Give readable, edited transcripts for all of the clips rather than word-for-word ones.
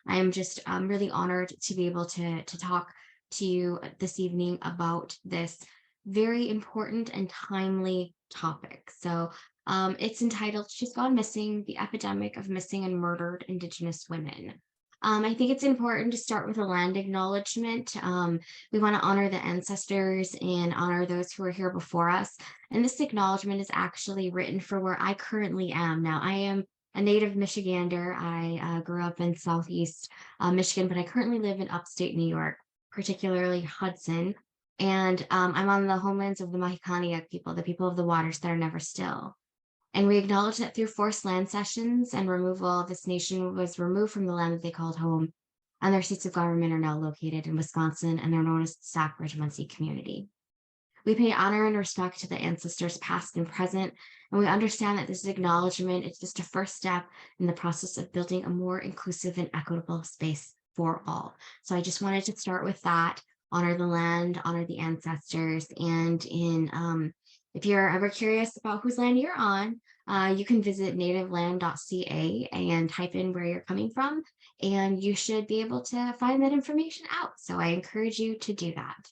I am just really honored to be able to talk to you this evening about this very important and timely topic. It's entitled She's Gone Missing, the Epidemic of Missing and Murdered Indigenous Women. I think it's important to start with a land acknowledgement. We want to honor the ancestors and honor those who were here before us. And this acknowledgement is actually written for where I currently am. Now, I am a native Michigander. I grew up in Southeast Michigan, but I currently live in upstate New York, particularly Hudson. And I'm on the homelands of the Mahikaniak people, the people of the waters that are never still. And we acknowledge that through forced land cessions and removal, this nation was removed from the land that they called home, and their seats of government are now located in Wisconsin, and they're known as the Stockbridge Munsee community. We pay honor and respect to the ancestors past and present, and we understand that this acknowledgement is just a first step in the process of building a more inclusive and equitable space for all. So I just wanted to start with that, honor the land, honor the ancestors, and if you're ever curious about whose land you're on, you can visit nativeland.ca and type in where you're coming from, and you should be able to find that information out. So I encourage you to do that.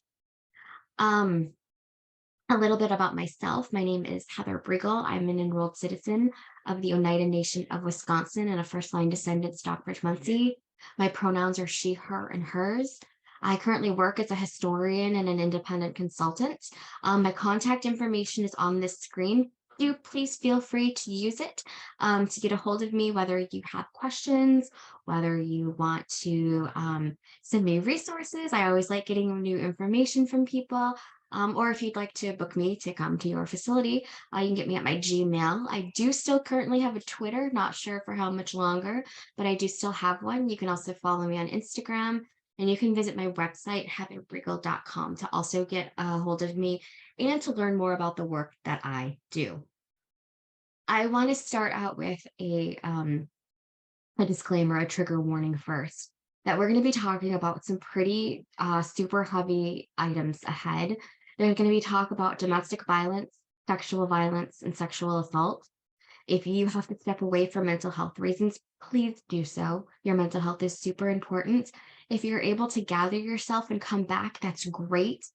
A little bit about myself. My name is Heather Bruegl. I'm an enrolled citizen of the Oneida Nation of Wisconsin and a first-line descendant Stockbridge Munsee. My pronouns are she, her, and hers. I currently work as a historian and an independent consultant. My contact information is on this screen. Do please feel free to use it to get a hold of me, whether you have questions, whether you want to send me resources. I always like getting new information from people. Or if you'd like to book me to come to your facility, you can get me at my Gmail. I do still currently have a Twitter, not sure for how much longer, but I do still have one. You can also follow me on Instagram. And you can visit my website, heatherbriggle.com, to also get a hold of me and to learn more about the work that I do. I want to start out with a disclaimer, a trigger warning first, that we're going to be talking about some pretty super heavy items ahead. There's going to be talk about domestic violence, and sexual assault. If you have to step away for mental health reasons, please do so. Your mental health is super important. If you're able to gather yourself and come back, that's great.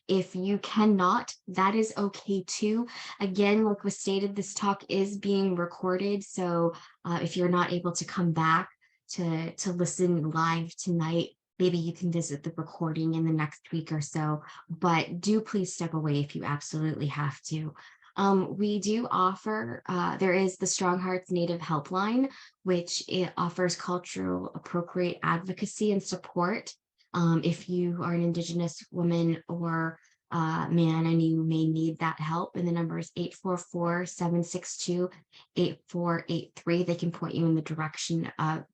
If you cannot, that is okay too. Again, like was stated, this talk is being recorded. So if you're not able to come back to listen live tonight, maybe you can visit the recording in the next week or so. But do please step away if you absolutely have to. We do offer, there is the Strong Hearts Native Helpline, which it offers cultural appropriate advocacy and support. If you are an Indigenous woman or man and you may need that help, and the number is 844-762-8483. They can point you in the direction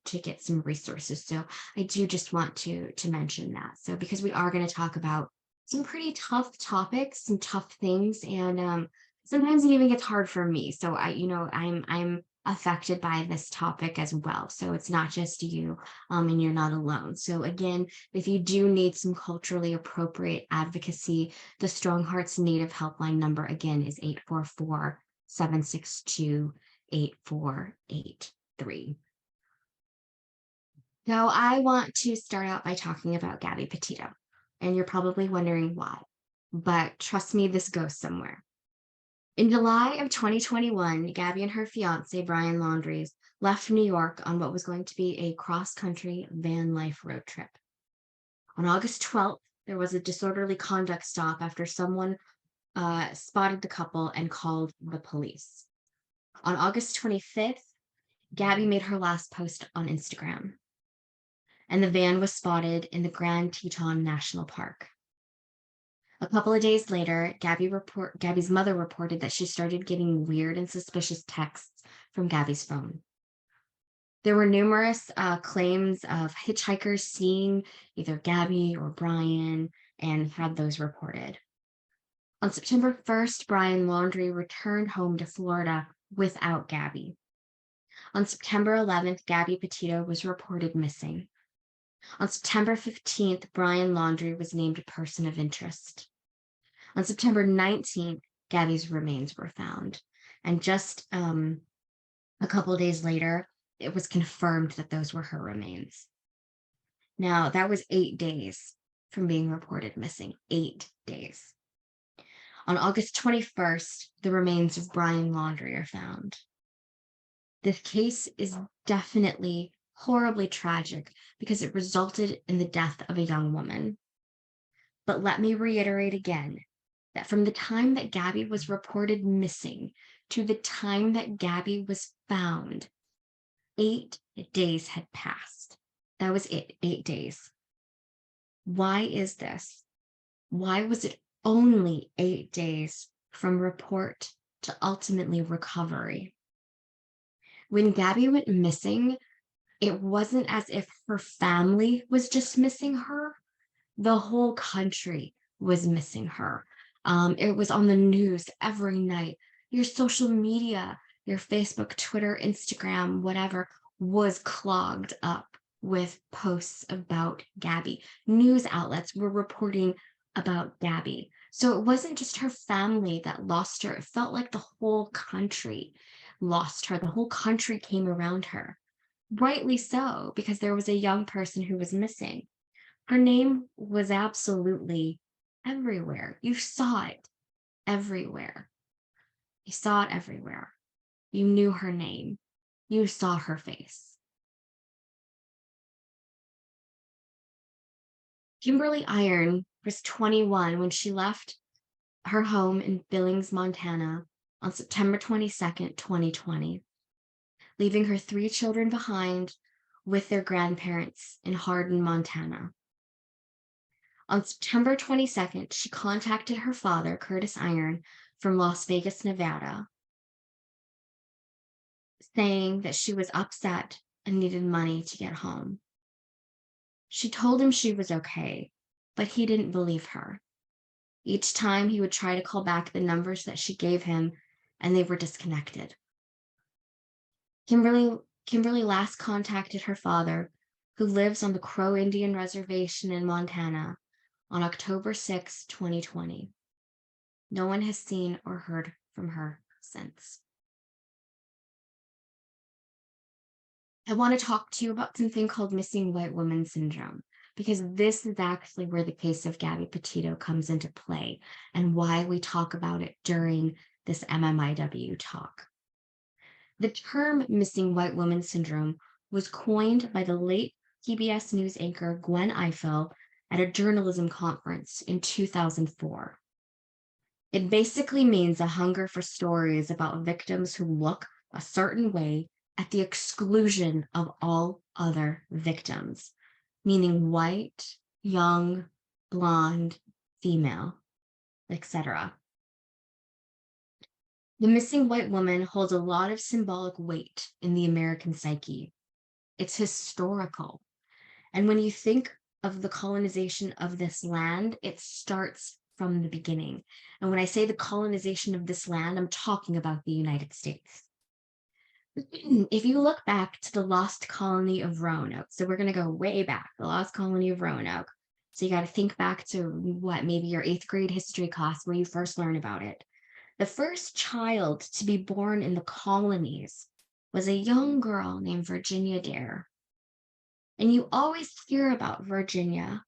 to get some resources. So I do just want to mention that. So because we are going to talk about some pretty tough topics, some tough things, and sometimes it even gets hard for me. So I'm affected by this topic as well. So it's not just you, and you're not alone. So again, if you do need some culturally appropriate advocacy, the Strong Hearts Native Helpline number again is 844-762-8483. Now, I want to start out by talking about Gabby Petito, and you're probably wondering why, but trust me, this goes somewhere. In July of 2021, Gabby and her fiance, Brian Laundries, left New York on what was going to be a cross-country van life road trip. On August 12th, there was a disorderly conduct stop after someone spotted the couple and called the police. On August 25th, Gabby made her last post on Instagram, and the van was spotted in the Grand Teton National Park. A couple of days later, Gabby's mother reported that she started getting weird and suspicious texts from Gabby's phone. There were numerous claims of hitchhikers seeing either Gabby or Brian and had those reported. On September 1st, Brian Laundrie returned home to Florida without Gabby. On September 11th, Gabby Petito was reported missing. On September 15th, Brian Laundrie was named a person of interest. On September 19th, Gabby's remains were found. And just a couple of days later, it was confirmed that those were her remains. Now, that was 8 days from being reported missing. 8 days. On August 21st, the remains of Brian Laundrie are found. This case is definitely horribly tragic because it resulted in the death of a young woman. But let me reiterate again that from the time that Gabby was reported missing to the time that Gabby was found, 8 days had passed. That was it, 8 days. Why is this? Why was it only 8 days from report to ultimately recovery? When Gabby went missing, it wasn't as if her family was just missing her. The whole country was missing her. It was on the news every night. Your social media, your Facebook, Twitter, Instagram, whatever, was clogged up with posts about Gabby. News outlets were reporting about Gabby. So it wasn't just her family that lost her. It felt like the whole country lost her. The whole country came around her. Rightly so, because there was a young person who was missing. Her name was absolutely everywhere. You saw it everywhere. You saw it everywhere. You knew her name. You saw her face. Kimberly Iron was 21 when she left her home in Billings, Montana on September 22nd, 2020, leaving her 3 children behind with their grandparents in Hardin, Montana. On September 22nd, she contacted her father, Curtis Iron, from Las Vegas, Nevada, saying that she was upset and needed money to get home. She told him she was okay, but he didn't believe her. Each time he would try to call back the numbers that she gave him, and they were disconnected. Kimberly last contacted her father, who lives on the Crow Indian Reservation in Montana, on October 6, 2020. No one has seen or heard from her since. I want to talk to you about something called missing white woman syndrome, because this is actually where the case of Gabby Petito comes into play and why we talk about it during this MMIW talk. The term missing white woman syndrome was coined by the late PBS News anchor Gwen Ifill at a journalism conference in 2004. It basically means a hunger for stories about victims who look a certain way at the exclusion of all other victims, meaning white, young, blonde, female, etc. The missing white woman holds a lot of symbolic weight in the American psyche. It's historical. And when you think of the colonization of this land, it starts from the beginning. And when I say the colonization of this land, I'm talking about the United States. If you look back to the lost colony of Roanoke, so we're going to go way back, the lost colony of Roanoke. So you got to think back to what, maybe your 8th grade history class where you first learned about it. The first child to be born in the colonies was a young girl named Virginia Dare. And you always hear about Virginia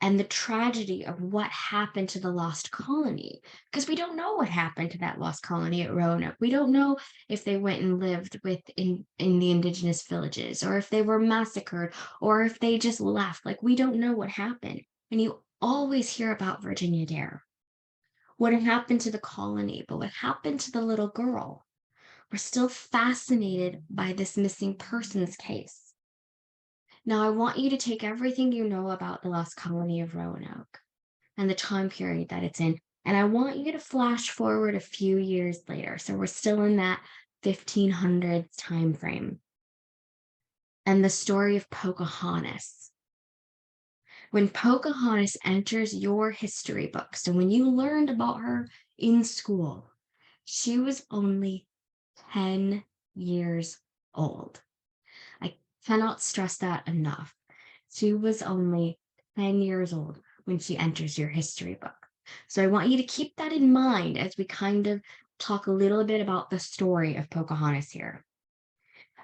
and the tragedy of what happened to the lost colony, because we don't know what happened to that lost colony at Roanoke. We don't know if they went and lived in the indigenous villages, or if they were massacred, or if they just left. Like, we don't know what happened. And you always hear about Virginia Dare. What happened to the colony, but what happened to the little girl? We're still fascinated by this missing persons case. Now, I want you to take everything you know about the lost colony of Roanoke and the time period that it's in, and I want you to flash forward a few years later. So we're still in that 1500s time frame. And the story of Pocahontas. When Pocahontas enters your history books, and when you learned about her in school, she was only 10 years old. I cannot stress that enough. She was only 10 years old when she enters your history book. So I want you to keep that in mind as we kind of talk a little bit about the story of Pocahontas here.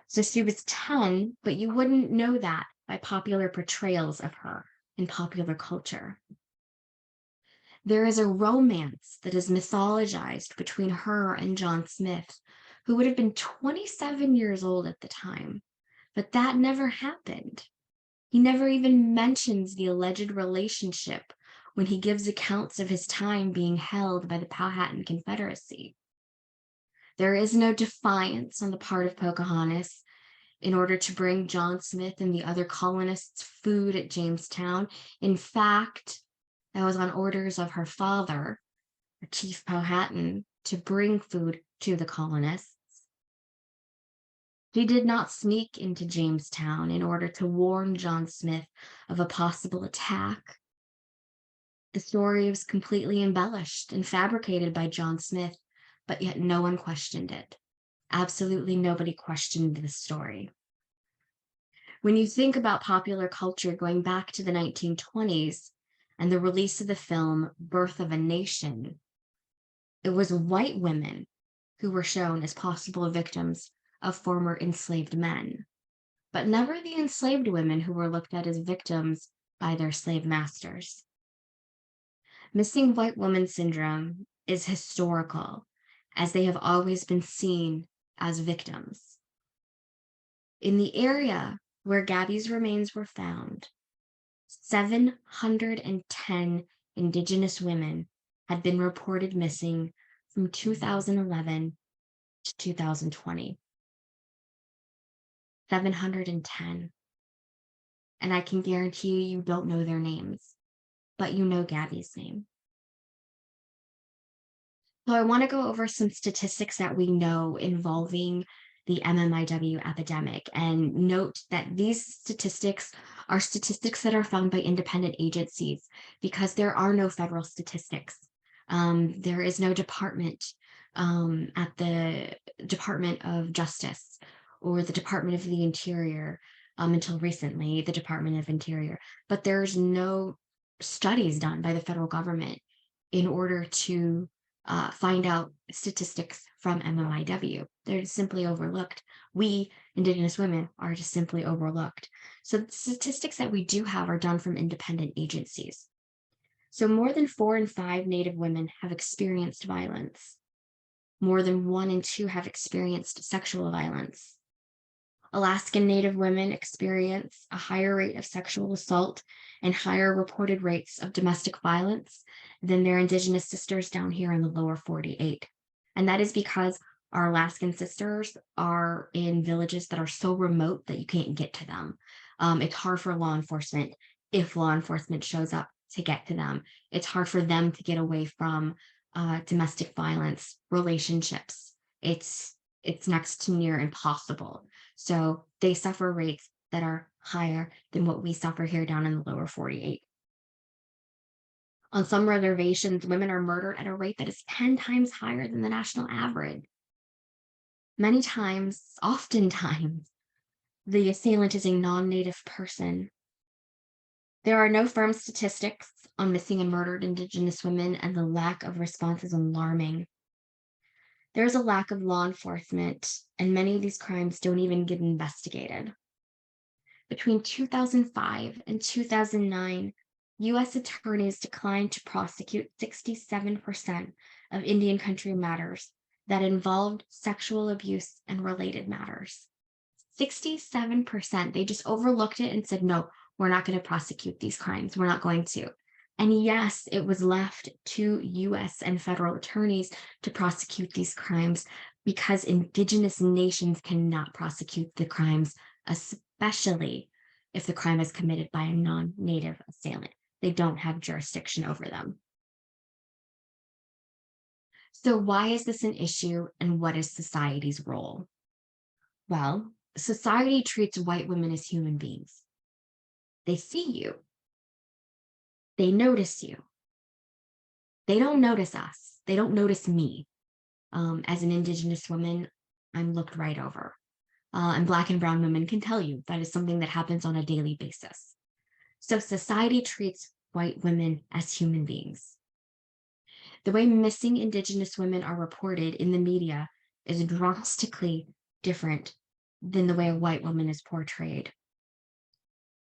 So she was 10, but you wouldn't know that by popular portrayals of her in popular culture. There is a romance that is mythologized between her and John Smith, who would have been 27 years old at the time, but that never happened. He never even mentions the alleged relationship when he gives accounts of his time being held by the Powhatan Confederacy. There is no defiance on the part of Pocahontas in order to bring John Smith and the other colonists food at Jamestown. In fact, that was on orders of her father, Chief Powhatan, to bring food to the colonists. She did not sneak into Jamestown in order to warn John Smith of a possible attack. The story was completely embellished and fabricated by John Smith, but yet no one questioned it. Absolutely nobody questioned the story. When you think about popular culture going back to the 1920s and the release of the film Birth of a Nation, it was white women who were shown as possible victims of former enslaved men, but never the enslaved women who were looked at as victims by their slave masters. Missing white woman syndrome is historical, as they have always been seen as victims. In the area where Gabby's remains were found, 710 Indigenous women had been reported missing from 2011 to 2020. 710. And I can guarantee you don't know their names, but you know Gabby's name. So I want to go over some statistics that we know involving the MMIW epidemic, and note that these statistics are statistics that are found by independent agencies because there are no federal statistics. There is no department at the Department of Justice or the Department of the Interior, until recently, the Department of Interior, but there's no studies done by the federal government in order to find out statistics from MMIW. They're just simply overlooked. We, Indigenous women, are just simply overlooked. So the statistics that we do have are done from independent agencies. So more than 4 in 5 Native women have experienced violence. More than 1 in 2 have experienced sexual violence. Alaskan Native women experience a higher rate of sexual assault and higher reported rates of domestic violence than their Indigenous sisters down here in the lower 48. And that is because our Alaskan sisters are in villages that are so remote that you can't get to them. It's hard for law enforcement, if law enforcement shows up, to get to them. It's hard for them to get away from domestic violence relationships. It's next to near impossible. So they suffer rates that are higher than what we suffer here down in the lower 48. On some reservations, women are murdered at a rate that is 10 times higher than the national average. Many times, oftentimes, the assailant is a non-Native person. There are no firm statistics on missing and murdered Indigenous women, and the lack of response is alarming. There is a lack of law enforcement, and many of these crimes don't even get investigated. Between 2005 and 2009, U.S. attorneys declined to prosecute 67% of Indian country matters that involved sexual abuse and related matters. 67%, they just overlooked it and said, no, we're not going to prosecute these crimes. We're not going to. And yes, it was left to U.S. and federal attorneys to prosecute these crimes because Indigenous nations cannot prosecute the crimes, especially if the crime is committed by a non-Native assailant. They don't have jurisdiction over them. So why is this an issue, and what is society's role? Well, society treats white women as human beings. They see you. They notice you. They don't notice us. They don't notice me. As an Indigenous woman, I'm looked right over. And Black and brown women can tell you that is something that happens on a daily basis. So society treats white women as human beings. The way missing Indigenous women are reported in the media is drastically different than the way a white woman is portrayed.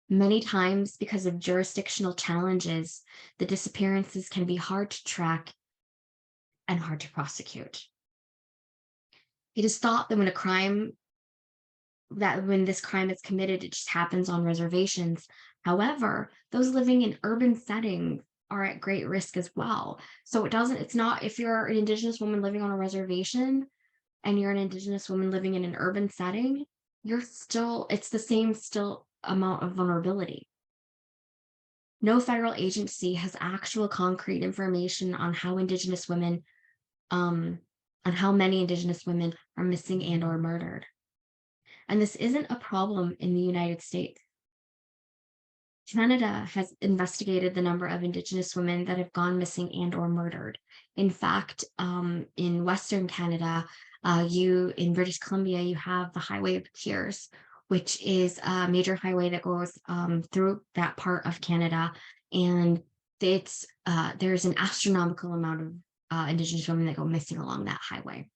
Many times, because of jurisdictional challenges, the disappearances can be hard to track and hard to prosecute. It is thought that when this crime is committed, it just happens on reservations. However, those living in urban settings are at great risk as well. So it's not, if you're an Indigenous woman living on a reservation and you're an Indigenous woman living in an urban setting, it's the same still amount of vulnerability. No federal agency has actual concrete information on how Indigenous women, on how many Indigenous women are missing and or murdered. And this isn't a problem in the United States. Canada has investigated the number of Indigenous women that have gone missing and or murdered. In fact, in Western Canada, in British Columbia, you have the Highway of Tears, which is a major highway that goes through that part of Canada. And there's an astronomical amount of Indigenous women that go missing along that highway.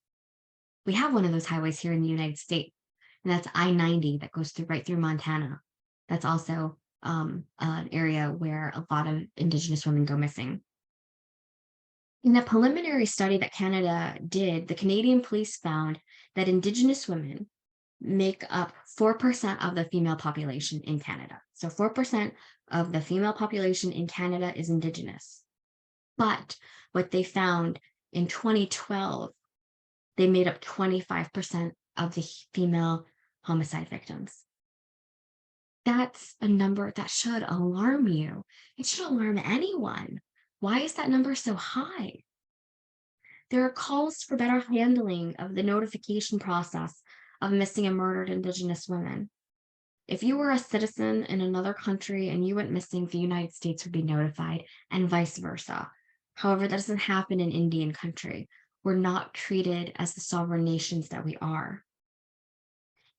We have one of those highways here in the United States, and that's I-90 that goes right through Montana. That's also an area where a lot of Indigenous women go missing. In a preliminary study that Canada did, the Canadian police found that Indigenous women make up 4% of the female population in Canada. So 4% of the female population in Canada is Indigenous. But what they found in 2012, they made up 25% of the female homicide victims. That's a number that should alarm you. It should alarm anyone. Why is that number so high? There are calls for better handling of the notification process of missing and murdered Indigenous women. If you were a citizen in another country and you went missing, the United States would be notified, and vice versa. However, that doesn't happen in Indian country. We're not treated as the sovereign nations that we are.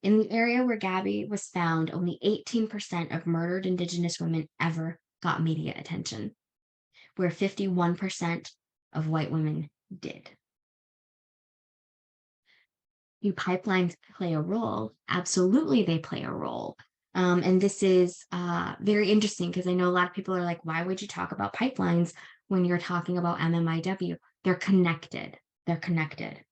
In the area where Gabby was found, only 18% of murdered Indigenous women ever got media attention, where 51% of white women did. Do pipelines play a role? Absolutely, they play a role. And this is very interesting because I know a lot of people are like, why would you talk about pipelines when you're talking about MMIW? They're connected. They're connected.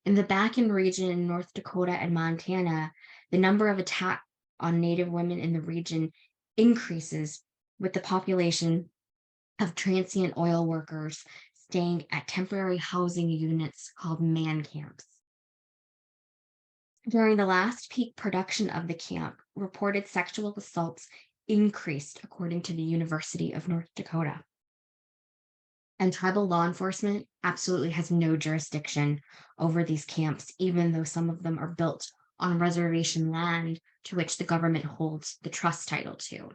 In the Bakken region in North Dakota and Montana, the number of attacks on Native women in the region increases with the population of transient oil workers staying at temporary housing units called man camps. During the last peak production of the camp, reported sexual assaults increased, according to the University of North Dakota. And tribal law enforcement absolutely has no jurisdiction over these camps, even though some of them are built on reservation land to which the government holds the trust title to.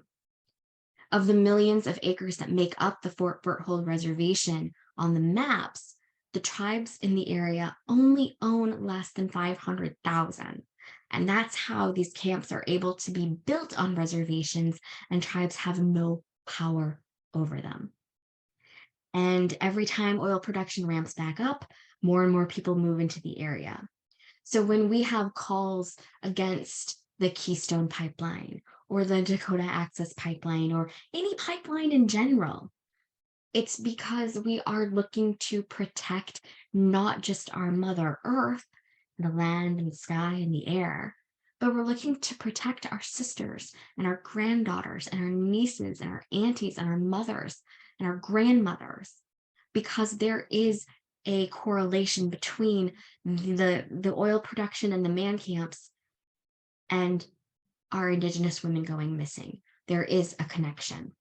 Of the millions of acres that make up the Fort Berthold Reservation on the maps, the tribes in the area only own less than 500,000. And that's how these camps are able to be built on reservations, and tribes have no power over them. And every time oil production ramps back up, more and more people move into the area. So when we have calls against the Keystone Pipeline or the Dakota Access Pipeline or any pipeline in general, it's because we are looking to protect not just our Mother Earth, the land and the sky and the air, but we're looking to protect our sisters and our granddaughters and our nieces and our aunties and our mothers and our grandmothers, because there is a correlation between the oil production and the man camps and our Indigenous women going missing. There is a connection.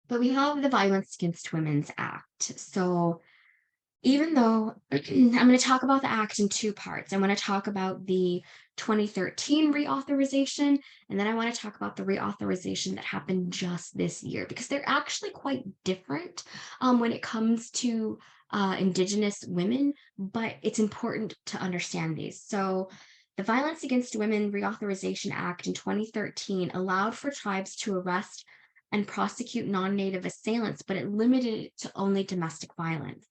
But we have the Violence Against Women's Act. So even though I'm going to talk about the act in two parts, I want to talk about the 2013 reauthorization, and then I want to talk about the reauthorization that happened just this year, because they're actually quite different when it comes to Indigenous women, but it's important to understand these. So the Violence Against Women Reauthorization Act in 2013 allowed for tribes to arrest and prosecute non-Native assailants, but it limited it to only domestic violence.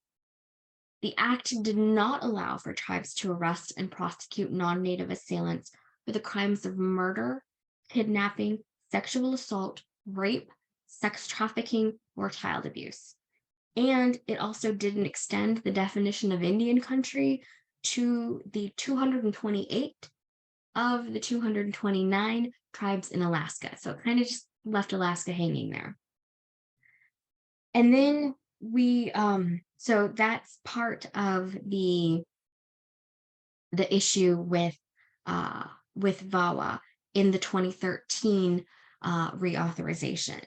The act did not allow for tribes to arrest and prosecute non-Native assailants for the crimes of murder kidnapping, sexual assault, rape, sex trafficking, or child abuse. And it also didn't extend the definition of Indian country to the 228 of the 229 tribes in Alaska. So it kind of just left Alaska hanging there. And then so that's part of the issue with VAWA in the 2013 reauthorization.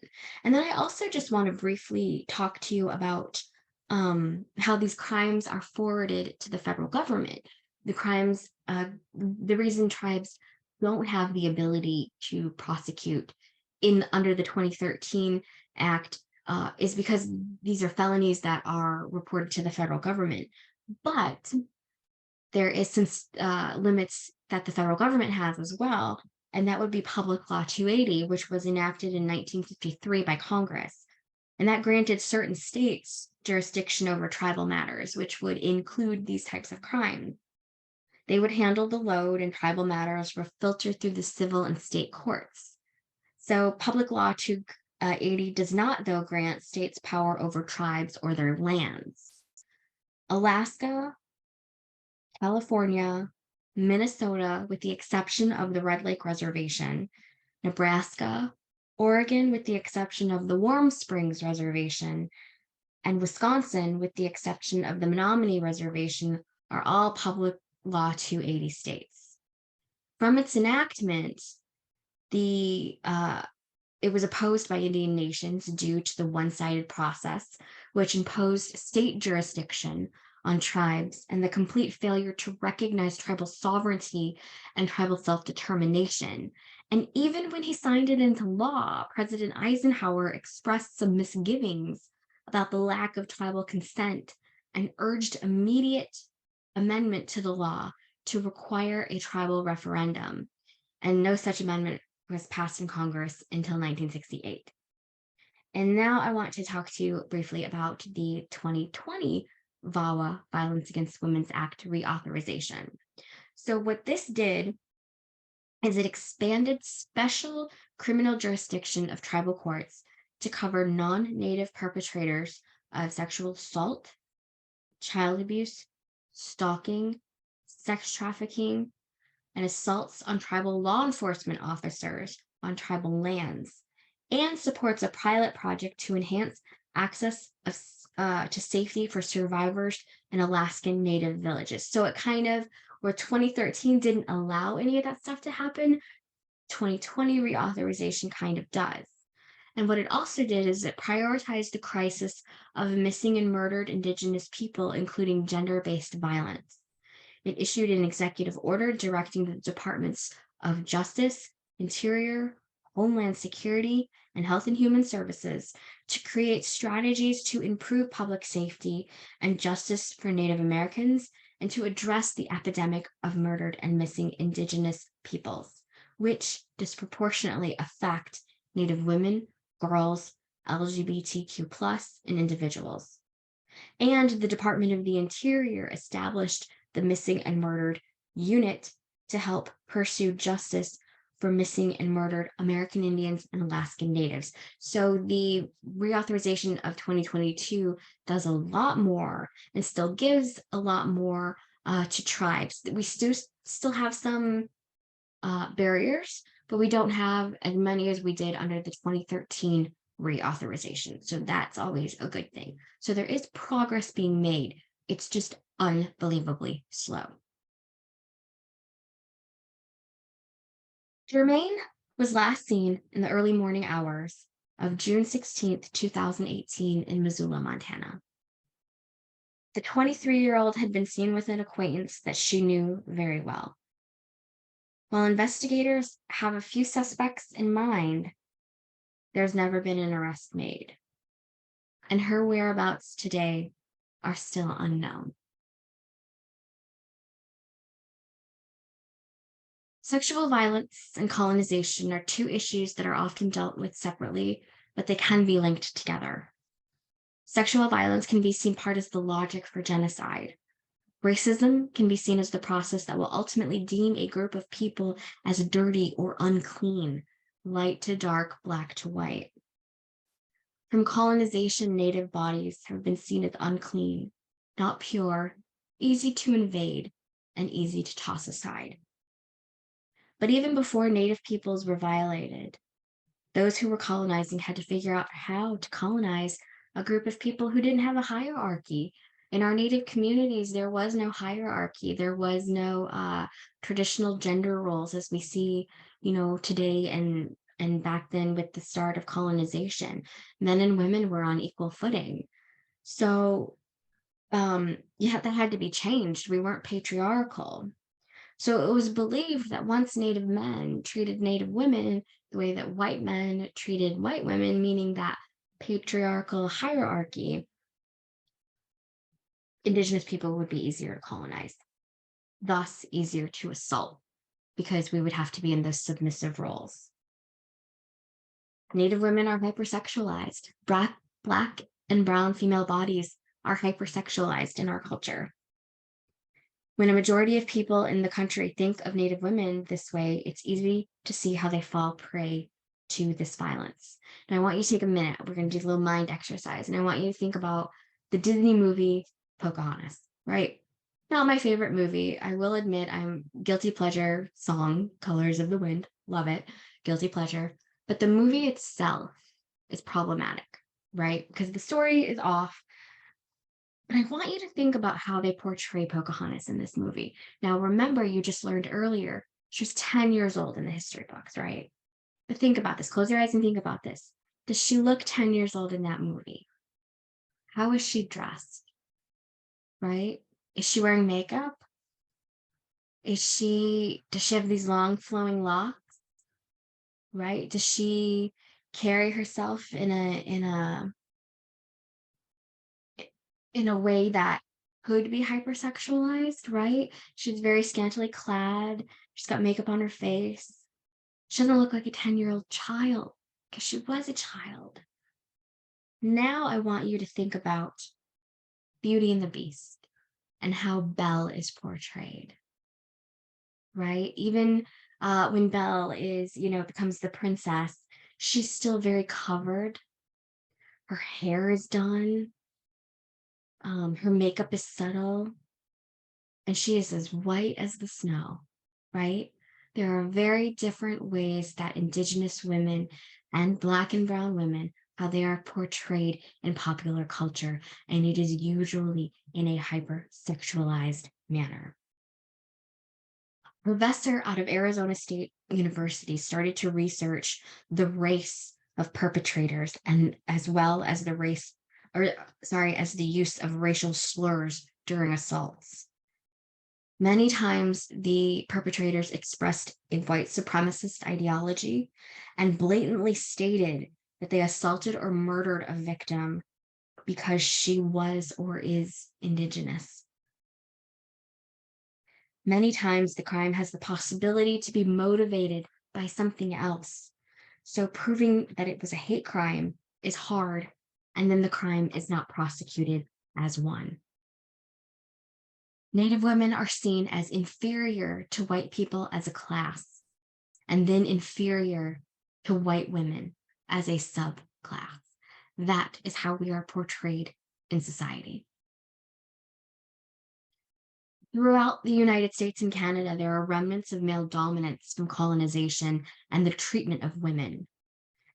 And then I also just want to briefly talk to you about how these crimes are forwarded to the federal government. The reason tribes don't have the ability to prosecute under the 2013 Act is because these are felonies that are reported to the federal government. But there is some limits that the federal government has as well, and that would be Public Law 280, which was enacted in 1953 by Congress. And that granted certain states jurisdiction over tribal matters, which would include these types of crimes. They would handle the load, and tribal matters were filtered through the civil and state courts. So Public Law 280 does not, though, grant states power over tribes or their lands. Alaska, California, Minnesota, with the exception of the Red Lake Reservation, Nebraska, Oregon, with the exception of the Warm Springs Reservation, and Wisconsin, with the exception of the Menominee Reservation, are all Public Law 280 states. From its enactment, it was opposed by Indian nations due to the one-sided process, which imposed state jurisdiction on tribes and the complete failure to recognize tribal sovereignty and tribal self-determination. And even when he signed it into law, President Eisenhower expressed some misgivings about the lack of tribal consent and urged immediate amendment to the law to require a tribal referendum. And no such amendment was passed in Congress until 1968. And now I want to talk to you briefly about the 2020 VAWA, Violence Against Women's Act reauthorization. So what this did is it expanded special criminal jurisdiction of tribal courts to cover non-Native perpetrators of sexual assault, child abuse, stalking, sex trafficking, and assaults on tribal law enforcement officers on tribal lands, and supports a pilot project to enhance access to safety for survivors in Alaskan Native villages. So it kind of, where 2013 didn't allow any of that stuff to happen, 2020 reauthorization kind of does. And what it also did is it prioritized the crisis of missing and murdered Indigenous people, including gender-based violence. It issued an executive order directing the Departments of Justice, Interior, Homeland Security, and Health and Human Services to create strategies to improve public safety and justice for Native Americans and to address the epidemic of murdered and missing Indigenous peoples, which disproportionately affect Native women, girls, LGBTQ+, and individuals. And the Department of the Interior established the Missing and Murdered Unit to help pursue justice for missing and murdered American Indians and Alaskan Natives. So the reauthorization of 2022 does a lot more and still gives a lot more to tribes. We still have some barriers, but we don't have as many as we did under the 2013 reauthorization. So that's always a good thing. So there is progress being made. It's just unbelievably slow. Germain was last seen in the early morning hours of June 16th, 2018 in Missoula, Montana. The 23-year-old had been seen with an acquaintance that she knew very well. While investigators have a few suspects in mind, there's never been an arrest made, and her whereabouts today are still unknown. Sexual violence and colonization are two issues that are often dealt with separately, but they can be linked together. Sexual violence can be seen part as the logic for genocide, Racism can be seen as the process that will ultimately deem a group of people as dirty or unclean, light to dark, black to white. From colonization, native bodies have been seen as unclean, not pure, easy to invade, and easy to toss aside. But even before native peoples were violated, those who were colonizing had to figure out how to colonize a group of people who didn't have a hierarchy. In our native communities, there was no hierarchy. There was no traditional gender roles as we see, today and back then with the start of colonization. Men and women were on equal footing. So that had to be changed. We weren't patriarchal. So it was believed that once Native men treated Native women the way that white men treated white women, meaning that patriarchal hierarchy, Indigenous people would be easier to colonize, thus easier to assault, because we would have to be in those submissive roles. Native women are hypersexualized. Black and brown female bodies are hypersexualized in our culture. When a majority of people in the country think of Native women this way, it's easy to see how they fall prey to this violence. And I want you to take a minute. We're going to do a little mind exercise. And I want you to think about the Disney movie Pocahontas, right? Not my favorite movie. I will admit I'm guilty pleasure song, Colors of the Wind. Love it. Guilty pleasure. But the movie itself is problematic, right? Because the story is off. But I want you to think about how they portray Pocahontas in this movie. Now, remember, you just learned earlier, she was 10 years old in the history books, right? But think about this. Close your eyes and think about this. Does she look 10 years old in that movie? How is she dressed? Right? Is she wearing makeup? Does she have these long flowing locks? Right? Does she carry herself in a way that could be hypersexualized, right? She's very scantily clad. She's got makeup on her face. She doesn't look like a 10-year-old child because she was a child. Now I want you to think about Beauty and the Beast and how Belle is portrayed, right? Even when Belle becomes the princess, she's still very covered. Her hair is done. Her makeup is subtle. And she is as white as the snow, right? There are very different ways that Indigenous women and Black and brown women, how they are portrayed in popular culture, and it is usually in a hypersexualized manner. A professor out of Arizona State University started to research the race of perpetrators and as well as the use of racial slurs during assaults. Many times, the perpetrators expressed a white supremacist ideology and blatantly stated that they assaulted or murdered a victim because she was or is Indigenous. Many times, the crime has the possibility to be motivated by something else. So proving that it was a hate crime is hard, and then the crime is not prosecuted as one. Native women are seen as inferior to white people as a class, and then inferior to white women as a subclass. That is how we are portrayed in society. Throughout the United States and Canada, there are remnants of male dominance from colonization and the treatment of women.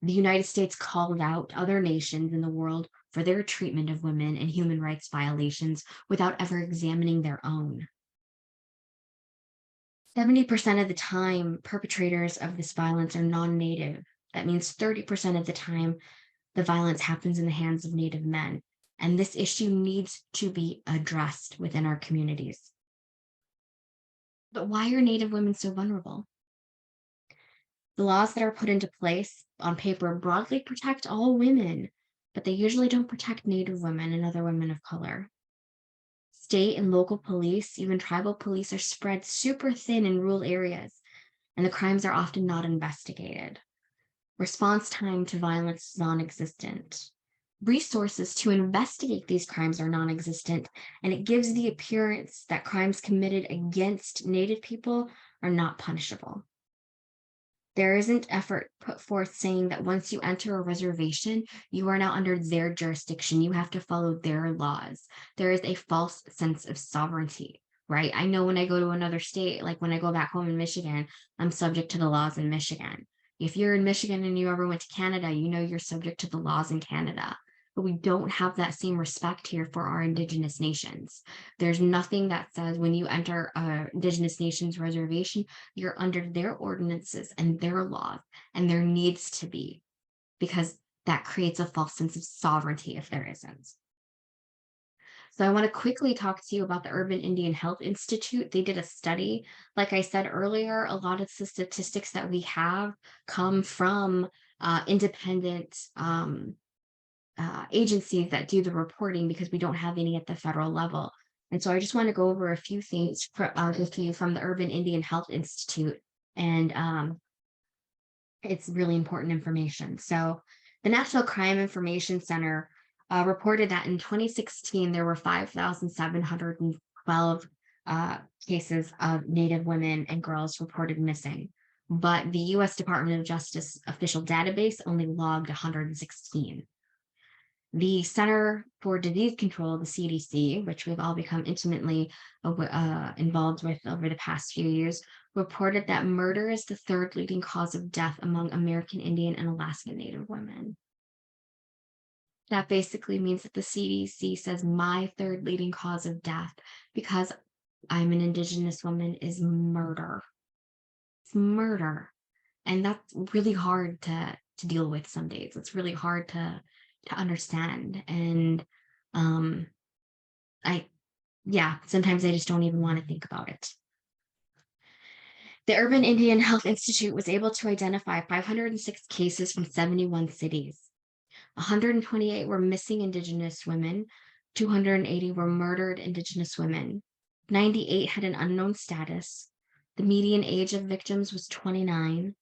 The United States called out other nations in the world for their treatment of women and human rights violations without ever examining their own. 70% of the time, perpetrators of this violence are non-Native. That means 30% of the time, the violence happens in the hands of Native men. And this issue needs to be addressed within our communities. But why are Native women so vulnerable? The laws that are put into place on paper broadly protect all women, but they usually don't protect Native women and other women of color. State and local police, even tribal police, are spread super thin in rural areas, and the crimes are often not investigated. Response time to violence is non-existent. resources to investigate these crimes are non-existent, and it gives the appearance that crimes committed against Native people are not punishable. There isn't effort put forth saying that once you enter a reservation, you are now under their jurisdiction. You have to follow their laws. There is a false sense of sovereignty, right? I know when I go to another state, like when I go back home in Michigan, I'm subject to the laws in Michigan. If you're in Michigan and you ever went to Canada, you know you're subject to the laws in Canada. But we don't have that same respect here for our Indigenous nations. There's nothing that says when you enter a Indigenous nations reservation, you're under their ordinances and their laws, and there needs to be, because that creates a false sense of sovereignty if there isn't. So I want to quickly talk to you about the Urban Indian Health Institute. They did a study. Like I said earlier, a lot of the statistics that we have come from independent agencies that do the reporting, because we don't have any at the federal level. And so I just want to go over a few things with you from the Urban Indian Health Institute. And it's really important information. So the National Crime Information Center reported that in 2016, there were 5,712 cases of Native women and girls reported missing. But the US Department of Justice official database only logged 116. The Center for Disease Control, the CDC, which we've all become intimately involved with over the past few years, reported that murder is the third leading cause of death among American Indian and Alaska Native women. That basically means that the CDC says my third leading cause of death, because I'm an Indigenous woman, is murder. It's murder. And that's really hard to deal with some days. It's really hard to understand. And sometimes I just don't even want to think about it. The Urban Indian Health Institute was able to identify 506 cases from 71 cities. 128 were missing Indigenous women, 280 were murdered Indigenous women, 98 had an unknown status. The median age of victims was 29.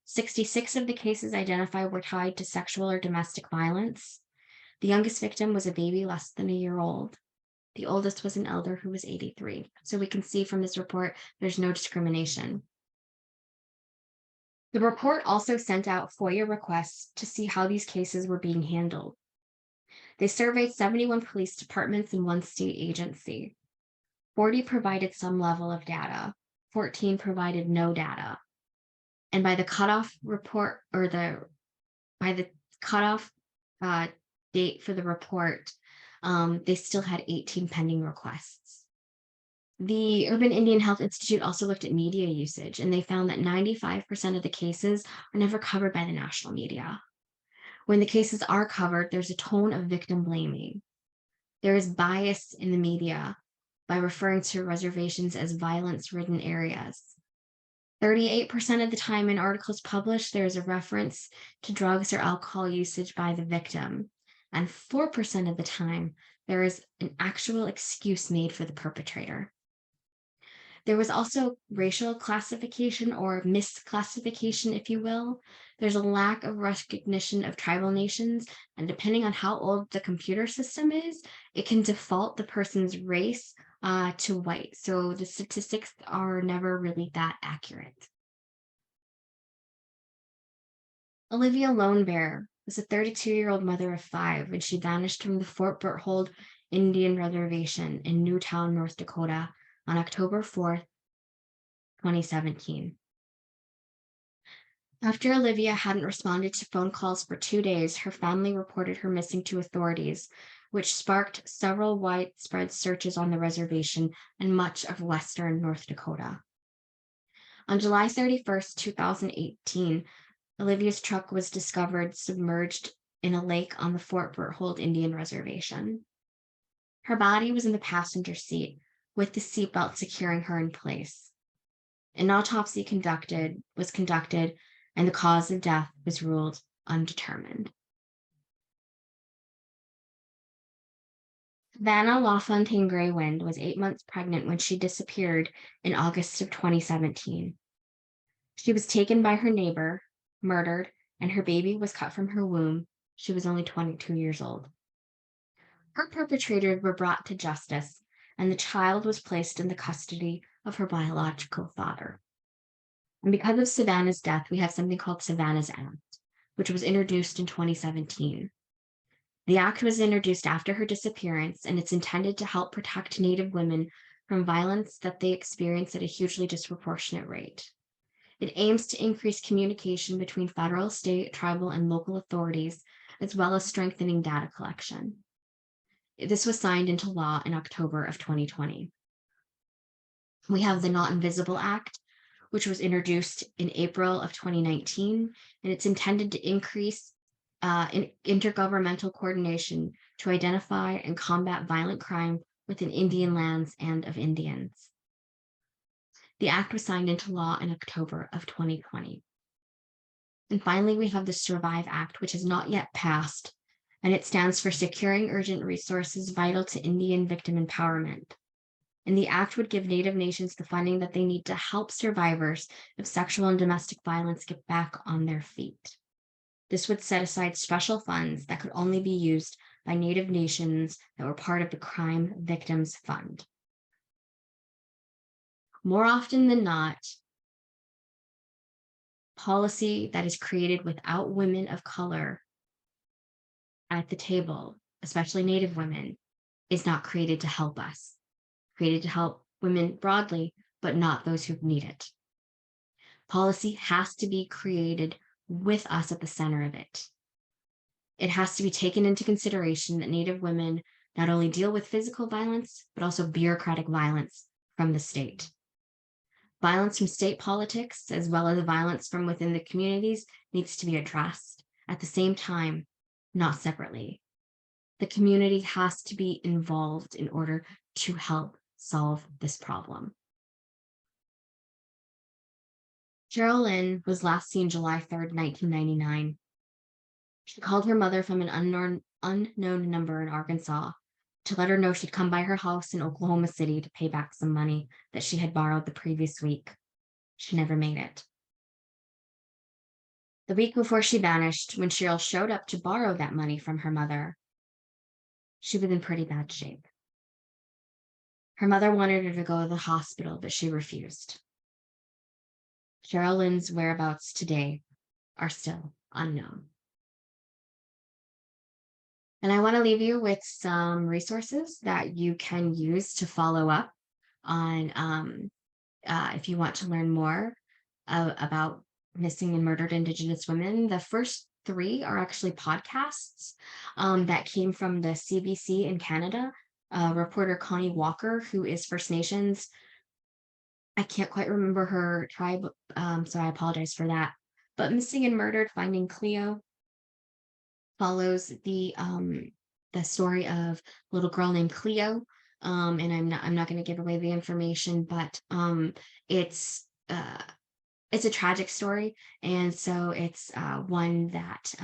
66 of the cases identified were tied to sexual or domestic violence. The youngest victim was a baby less than a year old. The oldest was an elder who was 83. So we can see from this report, there's no discrimination. The report also sent out FOIA requests to see how these cases were being handled. They surveyed 71 police departments and one state agency. 40 provided some level of data. 14 provided no data. And by the cutoff report, or by the cutoff date for the report, they still had 18 pending requests. The Urban Indian Health Institute also looked at media usage, and they found that 95% of the cases are never covered by the national media. When the cases are covered, there's a tone of victim blaming. There is bias in the media by referring to reservations as violence-ridden areas. 38% of the time in articles published, there is a reference to drugs or alcohol usage by the victim. And 4% of the time, there is an actual excuse made for the perpetrator. There was also racial classification or misclassification, if you will. There's a lack of recognition of tribal nations, and depending on how old the computer system is, it can default the person's race to white. So the statistics are never really that accurate. Olivia Lone Bear was a 32-year-old mother of 5 when she vanished from the Fort Berthold Indian Reservation in Newtown, North Dakota on October 4th, 2017. After Olivia hadn't responded to phone calls for 2 days, her family reported her missing to authorities, which sparked several widespread searches on the reservation and much of western North Dakota. On July 31st, 2018, Olivia's truck was discovered submerged in a lake on the Fort Berthold Indian Reservation. Her body was in the passenger seat, with the seatbelt securing her in place. An autopsy was conducted, and the cause of death was ruled undetermined. Vanna LaFontaine Graywind was 8 months pregnant when she disappeared in August of 2017. She was taken by her neighbor, murdered, and her baby was cut from her womb She was only 22 years old. Her perpetrators were brought to justice, and the child was placed in the custody of her biological father. And because of Savannah's death, we have something called Savannah's Act, which was introduced in 2017. The act was introduced after her disappearance, and it's intended to help protect Native women from violence that they experience at a hugely disproportionate rate. It aims to increase communication between federal, state, tribal, and local authorities, as well as strengthening data collection. This was signed into law in October of 2020. We have the Not Invisible Act, which was introduced in April of 2019, and it's intended to increase intergovernmental coordination to identify and combat violent crime within Indian lands and of Indians. The act was signed into law in October of 2020. And finally, we have the Survive Act, which has not yet passed, and it stands for Securing Urgent Resources Vital to Indian Victim Empowerment. And the act would give Native nations the funding that they need to help survivors of sexual and domestic violence get back on their feet. This would set aside special funds that could only be used by Native nations that were part of the Crime Victims Fund. More often than not, policy that is created without women of color at the table, especially Native women, is not created to help us. Created to help women broadly, but not those who need it. Policy has to be created with us at the center of it. It has to be taken into consideration that Native women not only deal with physical violence, but also bureaucratic violence from the state. Violence from state politics, as well as violence from within the communities, needs to be addressed at the same time, not separately. The community has to be involved in order to help solve this problem. Cheryl Lynn was last seen July 3rd, 1999. She called her mother from an unknown number in Arkansas to let her know she'd come by her house in Oklahoma City to pay back some money that she had borrowed the previous week. She never made it. The week before she vanished, when Cheryl showed up to borrow that money from her mother, she was in pretty bad shape. Her mother wanted her to go to the hospital, but she refused. Cheryl Lynn's whereabouts today are still unknown. And I want to leave you with some resources that you can use to follow up on if you want to learn more about missing and murdered Indigenous women. The first 3 are actually podcasts that came from the CBC in Canada. Reporter Connie Walker, who is First Nations. I can't quite remember her tribe, so I apologize for that. But Missing and Murdered, Finding Cleo follows the story of a little girl named Cleo. And I'm not going to give away the information, but it's a tragic story, and so it's one that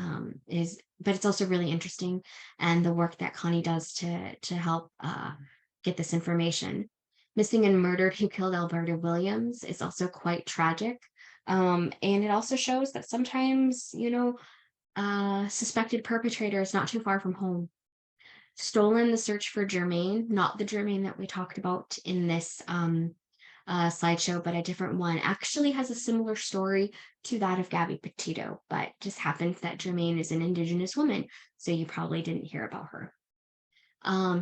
but it's also really interesting, and the work that Connie does to help get this information. Missing and Murdered, Who Killed Alberta Williams, is also quite tragic, and it also shows that sometimes, suspected perpetrator is not too far from home. Stolen, The Search for Germaine, not the Germaine that we talked about in this slideshow, but a different one, actually has a similar story to that of Gabby Petito, but just happens that Germaine is an Indigenous woman, so you probably didn't hear about her.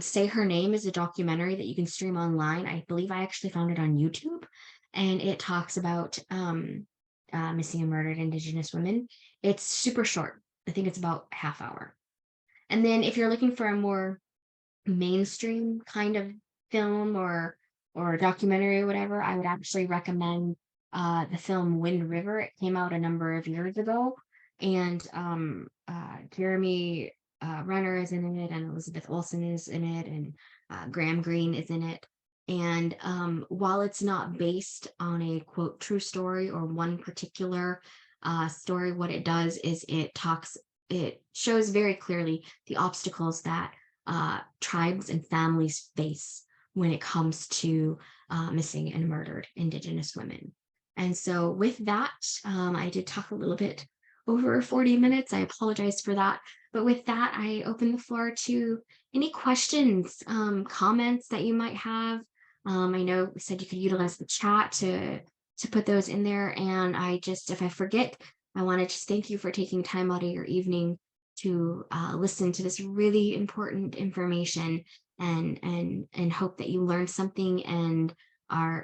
Say Her Name is a documentary that you can stream online. I believe I actually found it on YouTube, and it talks about missing and murdered Indigenous women. It's super short. I think it's about half hour. And then if you're looking for a more mainstream kind of film or documentary or whatever, I would actually recommend the film Wind River. It came out a number of years ago, and Jeremy Renner is in it, and Elizabeth Olsen is in it, and Graham Greene is in it. And while it's not based on a quote true story or one particular story, what it does is it shows very clearly the obstacles that tribes and families face when it comes to missing and murdered Indigenous women. And so with that, I did talk a little bit over 40 minutes. I apologize for that. But with that, I open the floor to any questions, comments that you might have. I know we said you could utilize the chat to put those in there. And if I forget, I want to just thank you for taking time out of your evening to listen to this really important information, and hope that you learned something and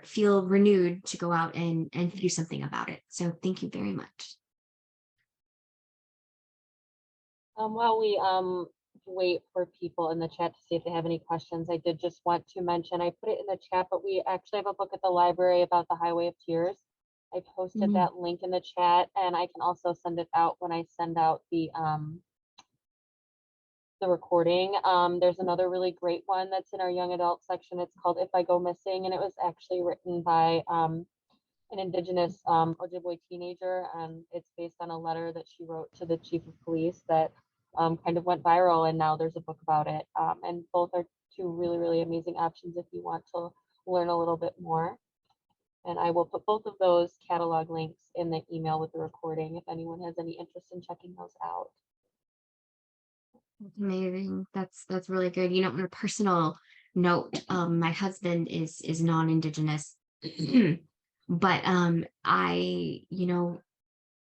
feel renewed to go out and do something about it. So thank you very much. While we wait for people in the chat to see if they have any questions, I did just want to mention, I put it in the chat, but we actually have a book at the library about the Highway of Tears. I posted that link in the chat, and I can also send it out when I send out the recording. There's another really great one that's in our young adult section. It's called If I Go Missing, and it was actually written by an Indigenous Ojibwe teenager, and it's based on a letter that she wrote to the chief of police that kind of went viral, and now there's a book about it. And both are two really, really amazing options if you want to learn a little bit more. And I will put both of those catalog links in the email with the recording if anyone has any interest in checking those out. Amazing. That's really good. On a personal note, my husband is non-Indigenous, but I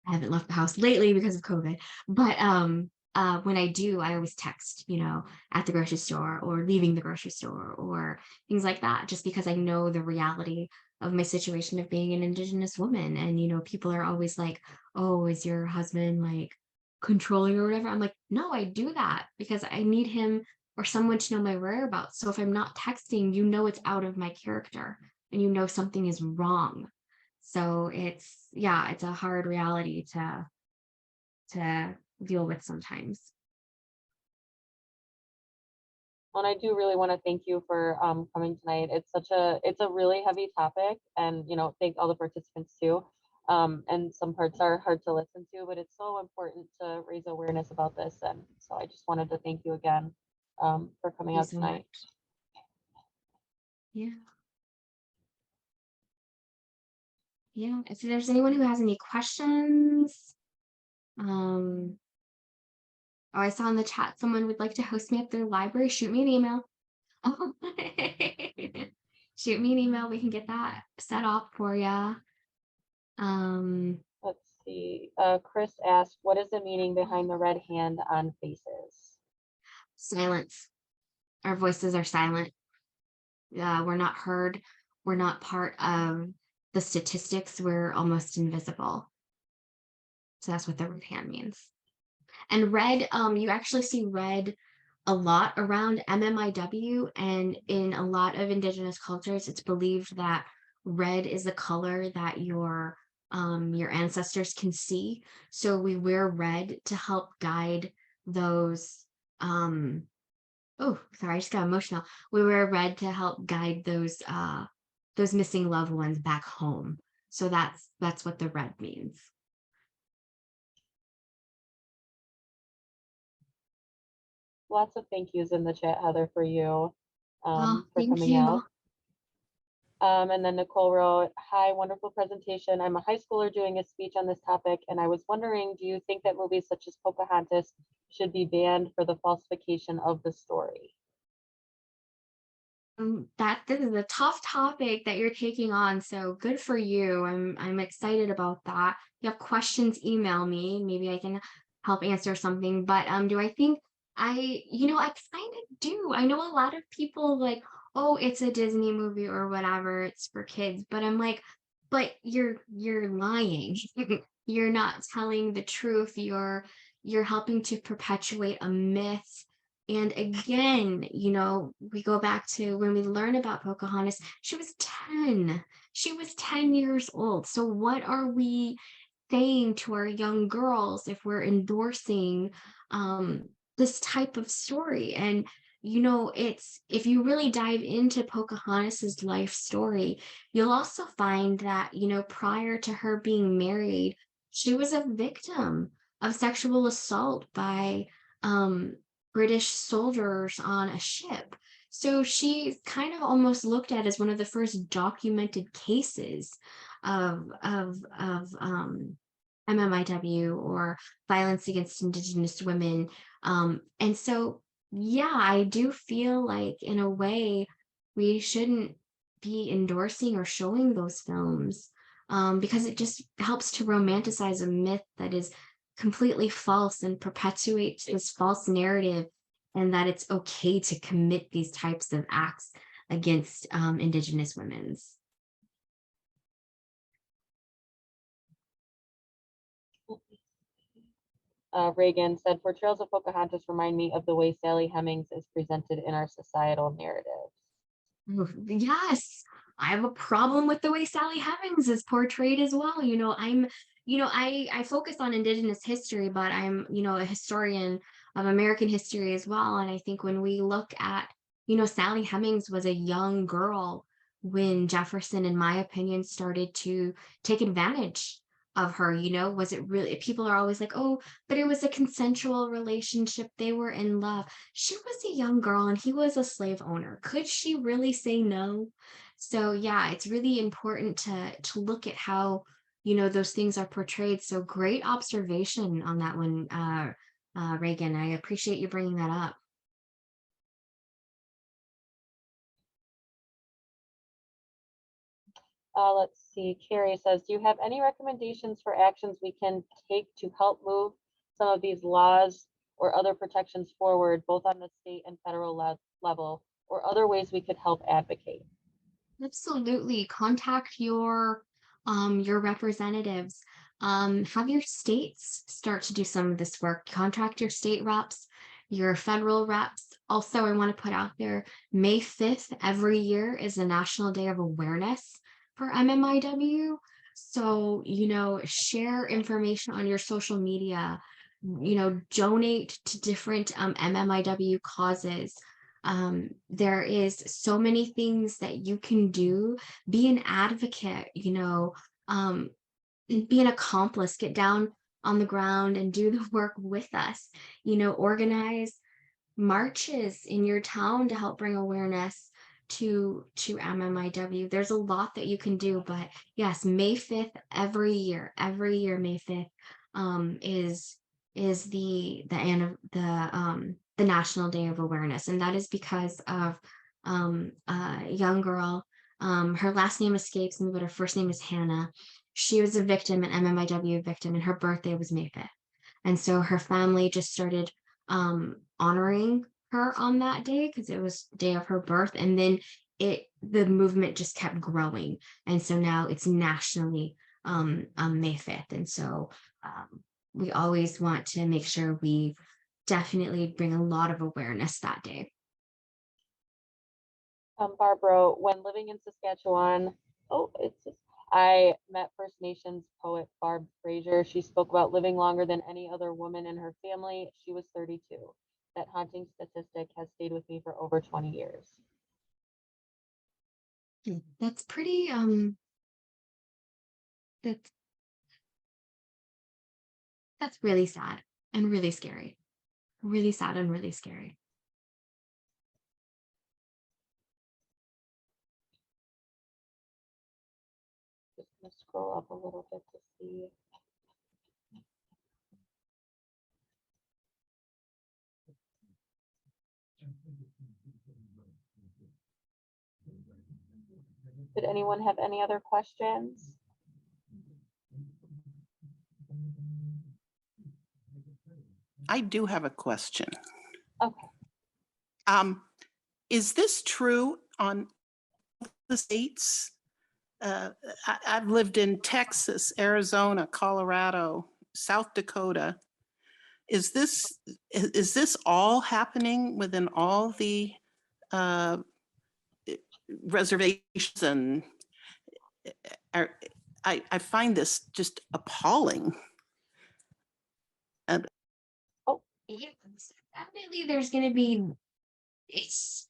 haven't left the house lately because of COVID. But when I do, I always text, at the grocery store or leaving the grocery store or things like that, just because I know the reality of my situation of being an Indigenous woman. And people are always like, "Oh, is your husband like controlling or whatever?" I'm like, "No, I do that because I need him or someone to know my whereabouts. So if I'm not texting, it's out of my character and something is wrong." So it's a hard reality to deal with sometimes. And I do really want to thank you for coming tonight. It's a really heavy topic, and thank all the participants too. And some parts are hard to listen to, but it's so important to raise awareness about this. And so I just wanted to thank you again for coming out tonight. Yeah. Yeah. If there's anyone who has any questions, I saw in the chat someone would like to host me at their library. Shoot me an email. Shoot me an email. We can get that set up for you. Let's see. Chris asked, what is the meaning behind the red hand on faces? Silence. Our voices are silent. We're not heard. We're not part of the statistics. We're almost invisible. So that's what the red hand means. And red, you actually see red a lot around MMIW, and in a lot of Indigenous cultures, it's believed that red is the color that your ancestors can see. So we wear red to help guide those. Oh, sorry, I just got emotional. We wear red to help guide those missing loved ones back home. So that's what the red means. Lots of thank yous in the chat, Heather, for you for Thank coming you. out. And then Nicole wrote, hi, wonderful presentation. I'm a high schooler doing a speech on this topic, and I was wondering, do you think that movies such as Pocahontas should be banned for the falsification of the story? This is a tough topic that you're taking on, so good for you. I'm excited about that. If you have questions, email me. Maybe I can help answer something. But do I think I kind of do. I know a lot of people like, oh, it's a Disney movie or whatever, it's for kids. But I'm like, but you're lying. You're not telling the truth. You're helping to perpetuate a myth. And again, we go back to when we learn about Pocahontas, she was 10. She was 10 years old. So what are we saying to our young girls if we're endorsing this type of story? And it's, if you really dive into Pocahontas's life story, you'll also find that prior to her being married, she was a victim of sexual assault by British soldiers on a ship. So she's kind of almost looked at as one of the first documented cases of MMIW or violence against Indigenous women And so, yeah, I do feel like in a way we shouldn't be endorsing or showing those films, because it just helps to romanticize a myth that is completely false and perpetuates this false narrative, and that it's okay to commit these types of acts against Indigenous women's. Reagan said, portrayals of Pocahontas remind me of the way Sally Hemings is presented in our societal narrative. Yes, I have a problem with the way Sally Hemings is portrayed as well. I focus on Indigenous history, but I'm, a historian of American history as well. And I think when we look at, Sally Hemings was a young girl when Jefferson, in my opinion, started to take advantage of her. Was it really, people are always like, oh, but it was a consensual relationship. They were in love. She was a young girl and he was a slave owner. Could she really say no? So yeah, it's really important to look at how, those things are portrayed. So great observation on that one, Reagan. I appreciate you bringing that up. Let's see. Carrie says, do you have any recommendations for actions we can take to help move some of these laws or other protections forward, both on the state and federal level, or other ways we could help advocate? Absolutely. Contact your representatives. Have your states start to do some of this work. Contact your state reps, your federal reps. Also, I want to put out there, May 5th every year is the National Day of Awareness for MMIW. So, share information on your social media, donate to different MMIW causes. There is so many things that you can do. Be an advocate, be an accomplice, get down on the ground and do the work with us. Organize marches in your town to help bring awareness to MMIW. There's a lot that you can do, but yes, May 5th every year May 5th is the National Day of Awareness, and that is because of a young girl. Her last name escapes me, but her first name is Hannah. She was a victim, an MMIW victim, and her birthday was May 5th. And so her family just started honoring her on that day because it was day of her birth. And then the movement just kept growing. And so now it's nationally on May 5th. And so we always want to make sure we definitely bring a lot of awareness that day. Barbara, when living in Saskatchewan, I met First Nations poet Barb Fraser. She spoke about living longer than any other woman in her family. She was 32. That haunting statistic has stayed with me for over 20 years. That's pretty that's that's really sad and really scary. Really sad and really scary. Just gonna scroll up a little bit to see. Did anyone have any other questions? I do have a question. Okay. Is this true on the states? I've lived in Texas, Arizona, Colorado, South Dakota. Is this all happening within all the reservations? And I find this just appalling. Yeah, definitely there's going to be, it's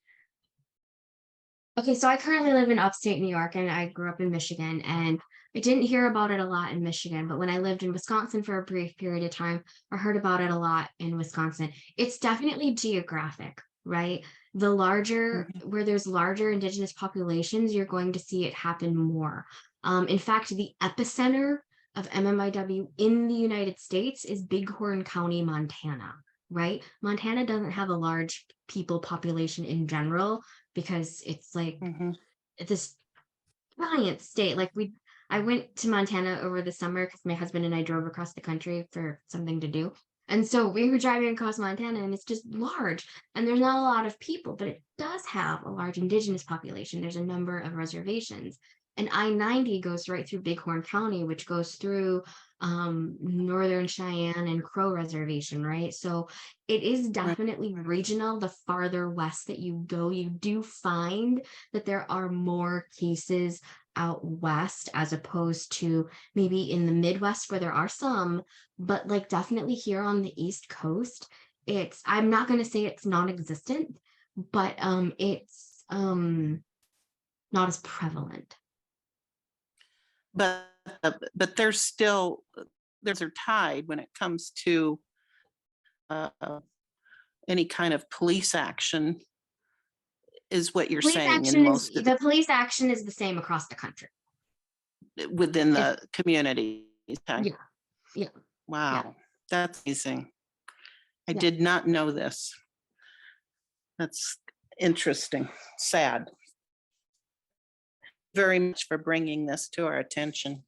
okay. So I currently live in upstate New York and I grew up in Michigan, and I didn't hear about it a lot in Michigan, but when I lived in Wisconsin for a brief period of time, I heard about it a lot in Wisconsin. It's definitely geographic, right? Where there's larger Indigenous populations, you're going to see it happen more. In fact, the epicenter of MMIW in the United States is Bighorn County, Montana. right? Montana doesn't have a large people population in general because it's like Mhm. this giant state. I went to Montana over the summer because my husband and I drove across the country for something to do. And so we were driving across Montana and it's just large and there's not a lot of people, but it does have a large indigenous population. There's a number of reservations. And I-90 goes right through Bighorn County, which goes through Northern Cheyenne and Crow Reservation, right? So it is Right. definitely regional. The farther west that you go, you do find that there are more cases out west as opposed to maybe in the Midwest where there are some, but like definitely here on the East Coast, I'm not going to say it's non-existent, but it's not as prevalent. But but there's still there's a tide when it comes to uh, any kind of police action, is what you're saying in most of The police action is the same across the country. within It's the community. Okay. yeah, yeah, yeah, Wow, that's amazing. I yeah. did not know this. That's interesting. Sad. Very much for bringing this to our attention.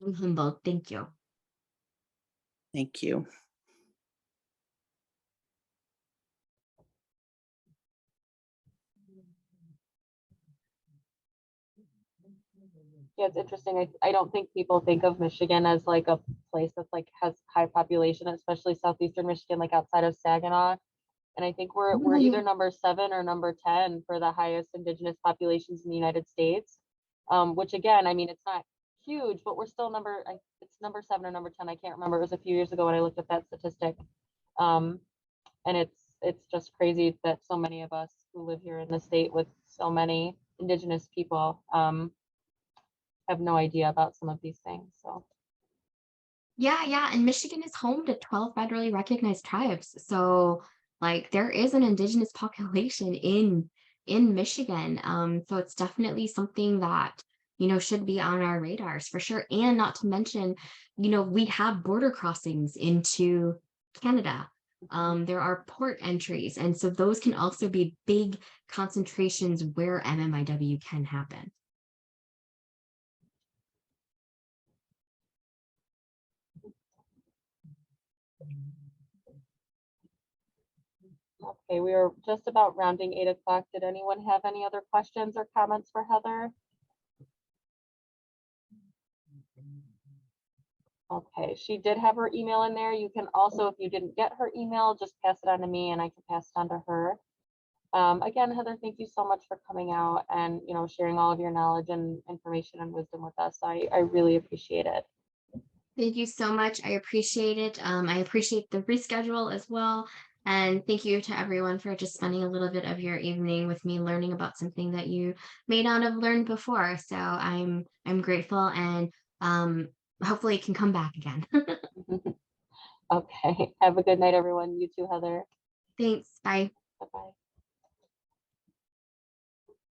I'm humbled. Thank you. Thank you. Yeah, it's interesting. I don't think people think of Michigan as like a place that's like has high population, especially southeastern Michigan, like outside of Saginaw. And I think we're either number 7 or number 10 for the highest indigenous populations in the United States. Which again, I mean, it's not huge, but we're still it's number 7 or number 10. I can't remember. It was a few years ago when I looked at that statistic. And it's just crazy that so many of us who live here in the state with so many indigenous people have no idea about some of these things. So Yeah, and Michigan is home to 12 federally recognized tribes. So like there is an indigenous population in Michigan. So it's definitely something that, should be on our radars for sure. And not to mention, we have border crossings into Canada. There are port entries, and so those can also be big concentrations where MMIW can happen. okay, we are just about rounding 8 o'clock. Did anyone have any other questions or comments for Heather? Okay, she did have her email in there. You can also, if you didn't get her email, just pass it on to me and I can pass it on to her. Again, Heather, thank you so much for coming out and sharing all of your knowledge and information and wisdom with us. I really appreciate it. Thank you so much. I appreciate it. I appreciate the reschedule as well. And thank you to everyone for just spending a little bit of your evening with me learning about something that you may not have learned before. So I'm grateful and hopefully it can come back again. Okay, have a good night, everyone. You too, Heather. Thanks. Bye. Bye-bye.